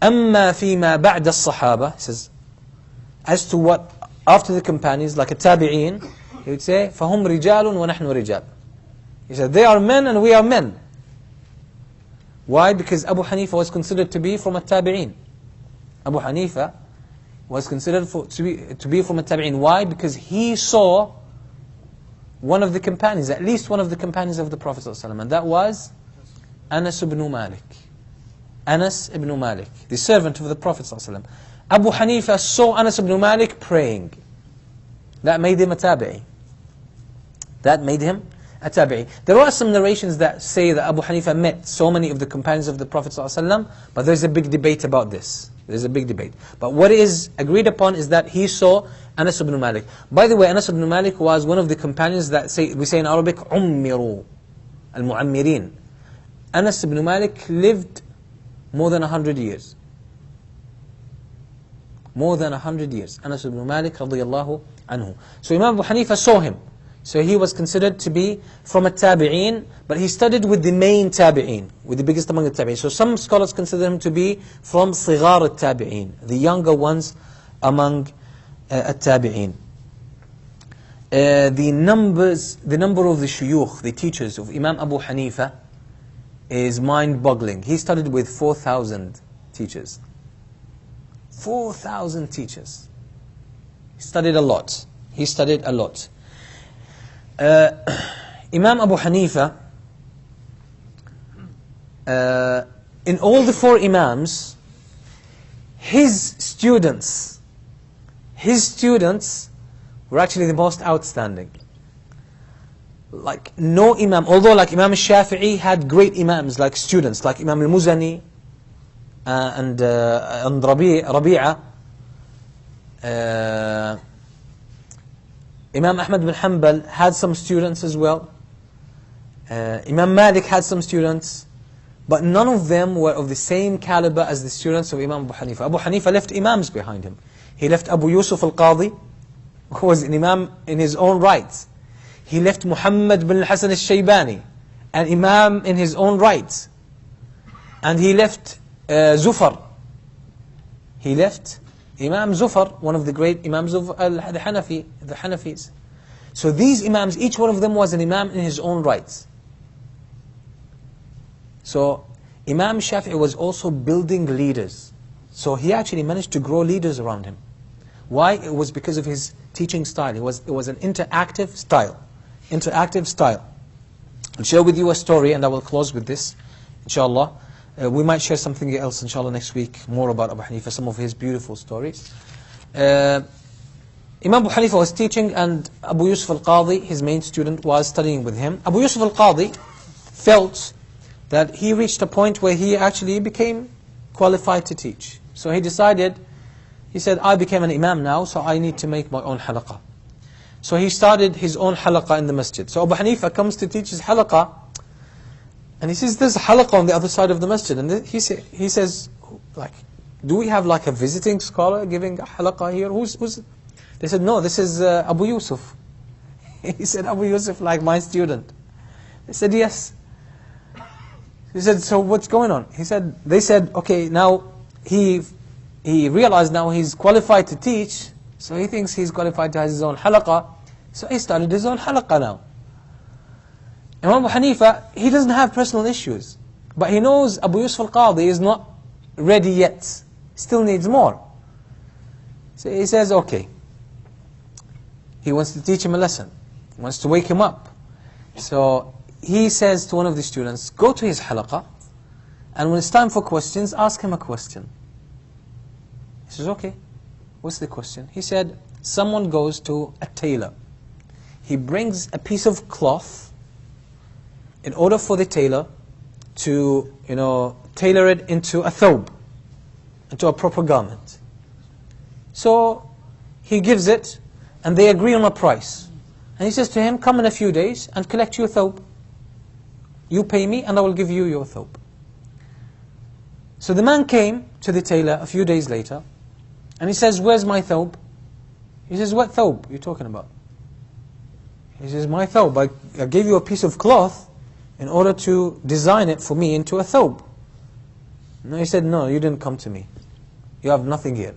أما فيما بعد الصحابة, he says, as to what after the companions, like a tabi'een, he would say, فهم رجال ونحن رجال. He said, they are men and we are men. Why? Because Abu Hanifa was considered to be from a tabi'een. Abu Hanifa was considered to be from a tabi'een. Why? Because he saw one of the companions, at least one of the companions of the Prophet ﷺ, and that was Anas ibn Malik. Anas ibn Malik, the servant of the Prophet ﷺ. Abu Hanifa saw Anas ibn Malik praying. That made him a tabi'i. That made him a tabi'i. There are some narrations that say that Abu Hanifa met so many of the companions of the Prophet ﷺ, but there's a big debate about this. There's a big debate. But what is agreed upon is that he saw Anas ibn Malik. By the way, Anas ibn Malik was one of the companions that we say in Arabic, ummiru, al-mu'ammirin. Anas ibn Malik lived more than 100 years. More than 100 years. Anas ibn Malik radiyallahu anhu. So Imam Abu Hanifa saw him. So he was considered to be from a tabi'een, but he studied with the main tabi'een, with the biggest among the tabi'een. So some scholars consider him to be from صغار التابعين, the younger ones among التابعين. The number of the shuyukh, the teachers of Imam Abu Hanifa, is mind-boggling. He studied with 4,000 teachers. 4,000 teachers. He studied a lot. He studied a lot. Imam Abu Hanifa, in all the 4 Imams, his students were actually the most outstanding. Like no Imam, although like Imam al-Shafi'i had great Imams, like students, like Imam al-Muzani and Rabi'a. Imam Ahmad bin Hanbal had some students as well. Imam Malik had some students, but none of them were of the same caliber as the students of Imam Abu Hanifa. Abu Hanifa left Imams behind him. He left Abu Yusuf al-Qadi, who was an Imam in his own right. He left Muhammad bin Hassan al-Shaybani, an Imam in his own right. And he left Zufar. He left Imam Zufar, one of the great Imams of the Hanafis. So these Imams, each one of them was an Imam in his own right. So Imam Shafi'i was also building leaders. So he actually managed to grow leaders around him. Why? It was because of his teaching style. It was an interactive style. Interactive style. I'll share with you a story, and I will close with this, inshallah. We might share something else, inshallah, next week, more about Abu Hanifa, some of his beautiful stories. Imam Abu Hanifa was teaching, and Abu Yusuf al-Qadi, his main student, was studying with him. Abu Yusuf al-Qadi felt that he reached a point where he actually became qualified to teach. So he decided, he said, I became an Imam now, so I need to make my own halaqah. So he started his own halaqah in the masjid. So Abu Hanifa comes to teach his halaqah, and he says, there's a halaqah on the other side of the masjid. And he says, like, do we have like a visiting scholar giving a halaqah here? Who's? They said, no, this is Abu Yusuf. He said, Abu Yusuf, like my student. They said, yes. He said, so what's going on? They said, okay, now he realized now he's qualified to teach, so he thinks he's qualified to have his own halaqah, so he started his own halaqah now. Imam Abu Hanifa, he doesn't have personal issues, but he knows Abu Yusuf al-Qadi is not ready yet, still needs more. So he says, okay. He wants to teach him a lesson. He wants to wake him up. So he says to one of the students, go to his halaqah, and when it's time for questions, ask him a question. He says, okay, what's the question? He said, someone goes to a tailor. He brings a piece of cloth in order for the tailor to, tailor it into a thawb, into a proper garment. So he gives it, and they agree on a price. And he says to him, come in a few days and collect your thawb. You pay me and I will give you your thawb. So the man came to the tailor a few days later, and he says, where's my thawb? He says, what thawb are you talking about? He says, my thawb, I gave you a piece of cloth in order to design it for me into a thawb. No, he said, no, you didn't come to me. You have nothing here.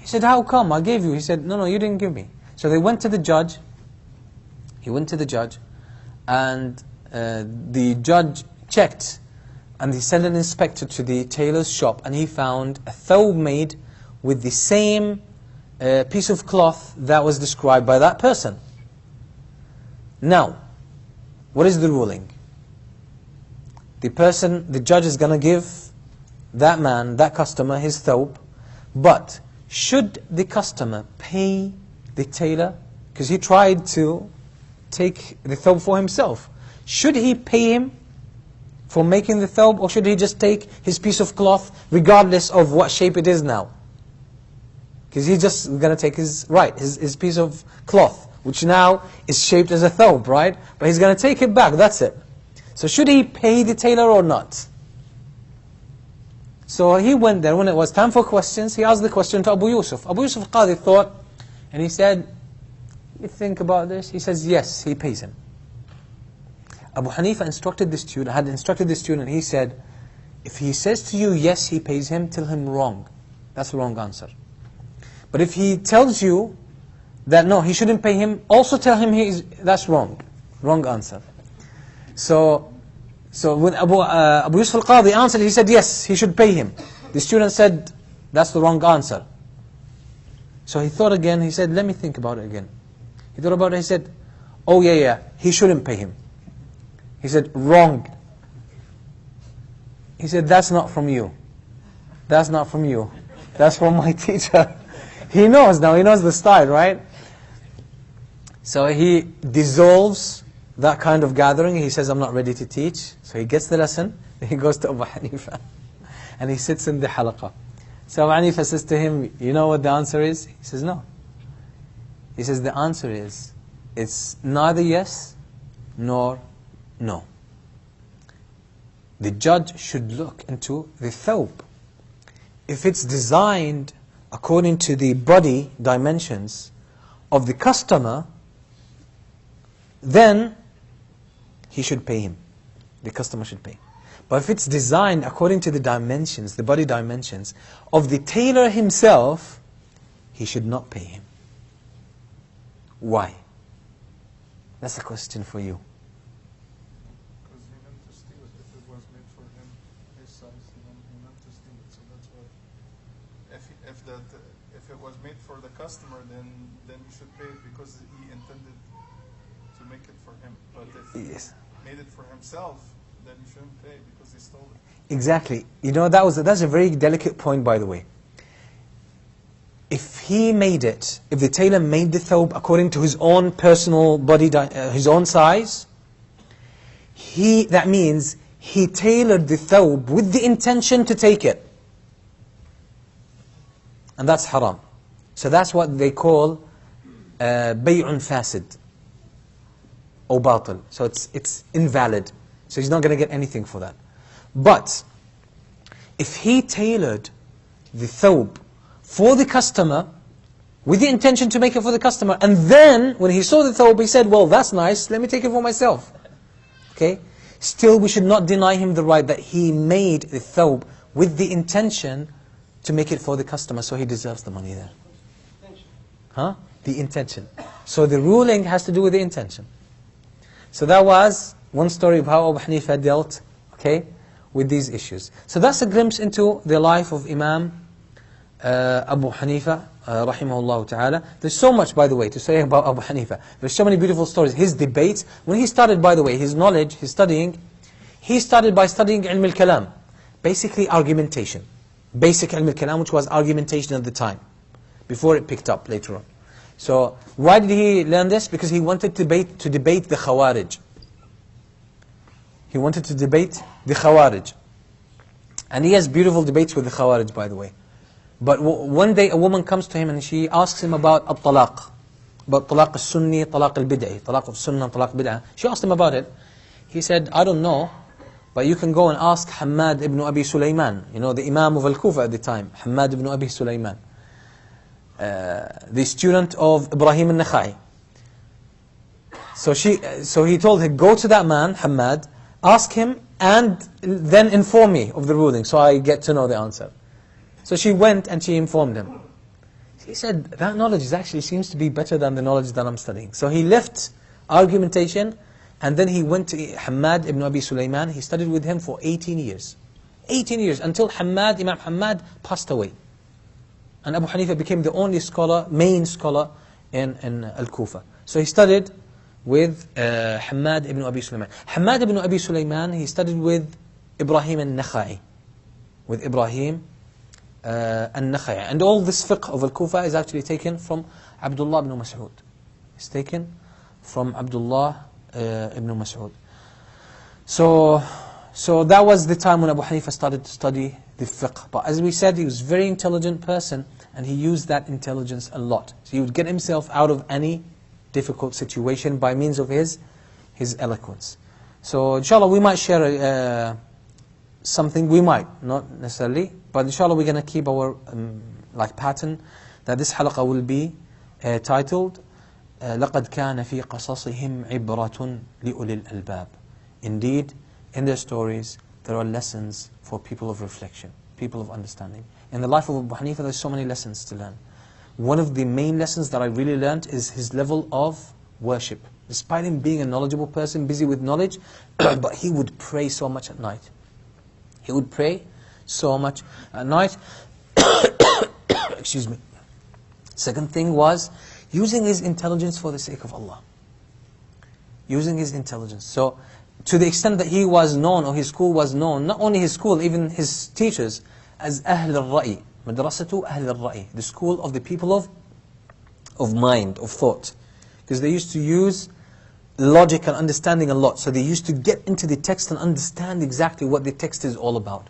He said, how come? I gave you. He said, no, you didn't give me. So they went to the judge. He went to the judge, and the judge checked, and he sent an inspector to the tailor's shop, and he found a thawb made with the same piece of cloth that was described by that person. Now, what is the ruling? The judge is going to give that man, that customer, his thawb, but should the customer pay the tailor? Because he tried to take the thawb for himself. Should he pay him for making the thawb, or should he just take his piece of cloth regardless of what shape it is now? Because he's just going to take his piece of cloth, which now is shaped as a thawb, right? But he's going to take it back, that's it. So should he pay the tailor or not? So he went there, when it was time for questions, he asked the question to Abu Yusuf. Abu Yusuf al-Qadi thought, and he said, you think about this? He says, yes, he pays him. Abu Hanifa had instructed the student, he said, if he says to you, yes, he pays him, tell him wrong. That's the wrong answer. But if he tells you that no, he shouldn't pay him, also tell him that's wrong. Wrong answer. So when Abu Yusuf al-Qadi answered, he said, yes, he should pay him. The student said, that's the wrong answer. So he thought again, he said, let me think about it again. He thought about it, he said, oh yeah, he shouldn't pay him. He said, wrong. He said, that's not from you. That's not from you. That's from my teacher. He knows now, he knows the style, right? So he dissolves that kind of gathering. He says, I'm not ready to teach. So he gets the lesson, then he goes to Abu Hanifa, and he sits in the halaqah. So Abu Hanifa says to him, you know what the answer is? He says, no. He says, the answer is, it's neither yes nor no. The judge should look into the thawb. If it's designed according to the body dimensions of the customer, then he should pay him. The customer should pay. But if it's designed according to the dimensions, the body dimensions of the tailor himself, he should not pay him. Why? That's a question for you. Because he meant to steal it. If it was made for him, his size, he meant to steal it. So that's why. If it was made for the customer, then you should pay it because he intended to make it for him. But if he made it for himself, then you shouldn't pay because he stole it. Exactly. You know, that's a very delicate point, by the way. If he made it, if the tailor made the thawb according to his own personal body, his own size, that means he tailored the thawb with the intention to take it. And that's haram. So that's what they call bay'un fasid, or batil. So it's invalid. So he's not going to get anything for that. But if he tailored the thawb for the customer, with the intention to make it for the customer, and then when he saw the thawb, he said, well, that's nice, let me take it for myself. Okay? Still, we should not deny him the right that he made the thawb with the intention to make it for the customer, so he deserves the money there. Huh? The intention. So the ruling has to do with the intention. So that was one story of how Abu Hanifa dealt, okay, with these issues. So that's a glimpse into the life of Imam Abu Hanifa, rahimahullah ta'ala. There's so much, by the way, to say about Abu Hanifa. There's so many beautiful stories. His debates, when he started, by the way, his knowledge, his studying, he started by studying ilm al-kalam, basically argumentation. Basic ilm al-kalam, which was argumentation at the time, before it picked up later on. So, why did he learn this? Because he wanted to debate the Khawarij. He wanted to debate the Khawarij. And he has beautiful debates with the Khawarij, by the way. But one day a woman comes to him and she asks him about al-talaq. About talaq al-sunni, talaq al-bid'i, talaq al-sunnah, talaq al-bid'ah. She asked him about it. He said, I don't know, but you can go and ask Hammad ibn Abi Sulaiman. You know, the Imam of Al-Kufa at the time. Hammad ibn Abi Sulaiman. The student of Ibrahim al-Nakhai. So he told her, go to that man, Hammad, ask him and then inform me of the ruling, so I get to know the answer. So she went and she informed him. He said, that knowledge actually seems to be better than the knowledge that I'm studying. So he left argumentation, and then he went to Hamad ibn Abi Sulaiman. He studied with him for 18 years. 18 years, until Imam Hamad passed away. And Abu Hanifa became the only scholar, main scholar in Al-Kufa. So he studied with Hamad ibn Abi Sulaiman. Hamad ibn Abi Sulaiman, he studied with Ibrahim al-Nakha'i. With Ibrahim al-Nakha'i. And all this fiqh of Al-Kufa is actually taken from Abdullah ibn Mas'ud. It's taken from Abdullah ibn Mas'ud. So that was the time when Abu Hanifa started to study the fiqh. But as we said, he was a very intelligent person, and he used that intelligence a lot. So he would get himself out of any difficult situation by means of his eloquence. So inshallah we might share something, we might, not necessarily, but inshallah we're going to keep our pattern, that this halaqah will be titled لَقَدْ كَانَ فِي قَصَصِهِمْ عِبْرَةٌ لِأُولِي الْأَلْبَابِ. Indeed, in their stories, there are lessons for people of reflection, people of understanding. In the life of Abu Hanifa, there's so many lessons to learn. One of the main lessons that I really learned is his level of worship. Despite him being a knowledgeable person, busy with knowledge, but he would pray so much at night. He would pray so much at night. Excuse me. Second thing was using his intelligence for the sake of Allah. Using his intelligence. So, to the extent that he was known, or his school was known, not only his school, even his teachers, as Ahl al-Ra'i, Madrasatu Ahl al-Ra'i, the school of the people of mind, of thought. Because they used to use logic and understanding a lot, so they used to get into the text and understand exactly what the text is all about.